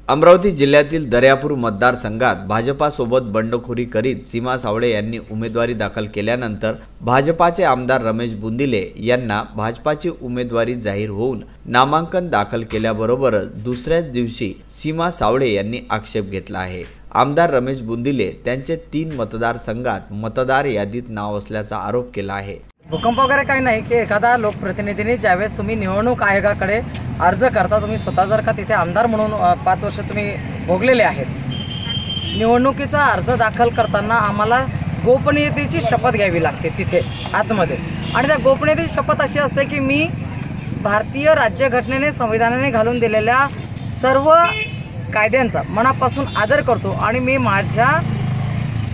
अमरावती जिल्ह्यातील दर्यापूर मतदारसंघात भाजपासोबत बंडखोरी करीत सीमा सावळे यांनी उमेदवारी दाखल केल्यानंतर भाजपाचे आमदार रमेश बुंदिले यांना भाजपाची उमेदवारी जाहीर होऊन नामांकन दाखल केल्याबरोबरच दुसऱ्याच दिवशी सीमा सावळे यांनी आक्षेप घेतला आहे। आमदार रमेश बुंदिले त्यांचे 3 मतदारसंघात मतदार यादीत नाव असल्याचा आरोप केला आहे। भूकंप वगैरे काही नाही की एखादा लोकप्रतिनिधीने ज्यावेळेस तुम्ही निवडणूक आयोगाकडे अर्ज करता, तुम्ही स्वतः जर का तिथे आमदार म्हणून 5 वर्ष तुम्ही भोगलेले आहेत, निवडणुकीचा अर्ज दाखल करताना आम्हाला गोपनीयतेची शपथ घ्यावी लागते तिथे आतमध्ये। आणि त्या गोपनीयतेची शपथ अशी असते की मी भारतीय राज्यघटनेने संविधानाने घालून दिलेल्या सर्व कायद्यांचा मनापासून आदर करतो आणि मी माझ्या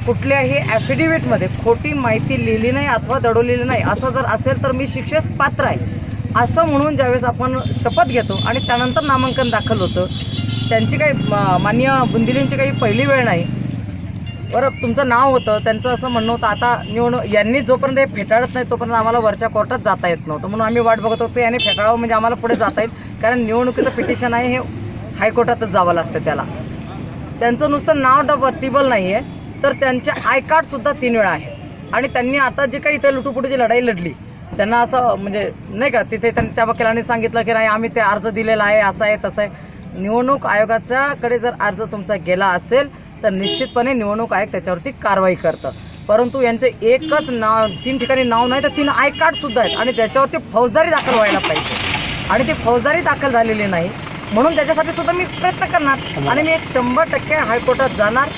कुठल्याही ॲफिडेव्हिटमध्ये खोटी माहिती लिहिली नाही अथवा दडवलेली नाही, असं जर असेल तर मी शिक्षेस पात्र आहे असं म्हणून ज्यावेळेस आपण शपथ घेतो आणि त्यानंतर नामांकन दाखल होतं, त्यांची काही माननीय बुंदिलेंची काही पहिली वेळ नाही। बरं, तुमचं नाव होतं, त्यांचं असं म्हणणं होतं आता निवडणूक यांनी जोपर्यंत हे फेटाळत नाही तोपर्यंत आम्हाला वरच्या कोर्टात जाता येत नव्हतं, म्हणून आम्ही वाट बघत होतो यांनी फेटाळावं म्हणजे आम्हाला पुढे जाता येईल, कारण निवडणुकीचं पिटिशन आहे हे हायकोर्टातच जावं लागतं त्याला। त्यांचं नुसतं नाव डबल नाही आहे तर त्यांचे आय कार्डसुद्धा 3 वेळा आहे आणि त्यांनी आता जे काही इथे लुटूपुटीची लढाई लढली, त्यांना असं म्हणजे नाही का तिथे त्यांच्या वकिलांनी सांगितलं की नाही आम्ही ते अर्ज दिलेला आहे, असं आहे तसं आहे। निवडणूक आयोगाच्याकडे जर अर्ज तुमचा गेला असेल तर निश्चितपणे निवडणूक आयोग त्याच्यावरती कारवाई करतं, परंतु यांचे एकच नाव 3 ठिकाणी नाव नाही तर 3 आय कार्डसुद्धा आहेत आणि त्याच्यावरती फौजदारी दाखल व्हायला पाहिजे आणि ती फौजदारी दाखल झालेली नाही, म्हणून त्याच्यासाठी सुद्धा मी प्रयत्न करणार आणि मी 100% हायकोर्टात जाणार।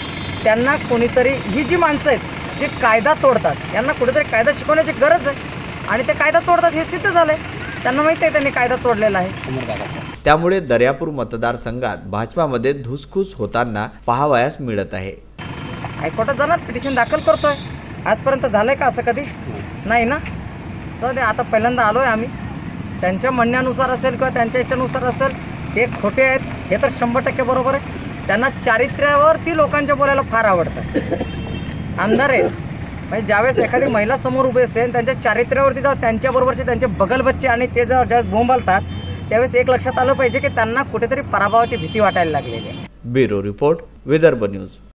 त्यांना कोणीतरी ही जी माणसं आहेत जे कायदा तोडतात, यांना कुठेतरी कायदा शिकवण्याची गरज आहे आणि ते कायदा तोडतात हे सिद्ध झालंय, त्यांना माहिती आहे त्यांनी कायदा तोडलेला आहे। त्यामुळे दर्यापूर मतदारसंघात भाजपामध्ये धुसफूस होताना पाहावयास मिळत आहे। हायकोर्टात जाणार, पिटिशन दाखल करतोय, आजपर्यंत झालंय का असं कधी नाही ना। तर आता पहिल्यांदा आलोय आम्ही, त्यांच्या म्हणण्यानुसार असेल किंवा त्यांच्या इच्छेनुसार असेल, हे खोटे आहेत हे तर 100% बरोबर आहे। त्यांना चारित्र्यावरती लोकांच्या बोलायला फार आवडतं। आमदार आहेत म्हणजे ज्यावेळेस एखादी महिला समोर उभी असते आणि त्यांच्या चारित्र्यावरती जेव्हा त्यांच्याबरोबरचे त्यांचे बगलबच्चे आणि ते ज्यावेळेस बोंबालतात त्यावेळेस एक लक्षात आलं पाहिजे की त्यांना कुठेतरी पराभवाची भीती वाटायला लागलेली आहे। Bureau report, Vidarbha news.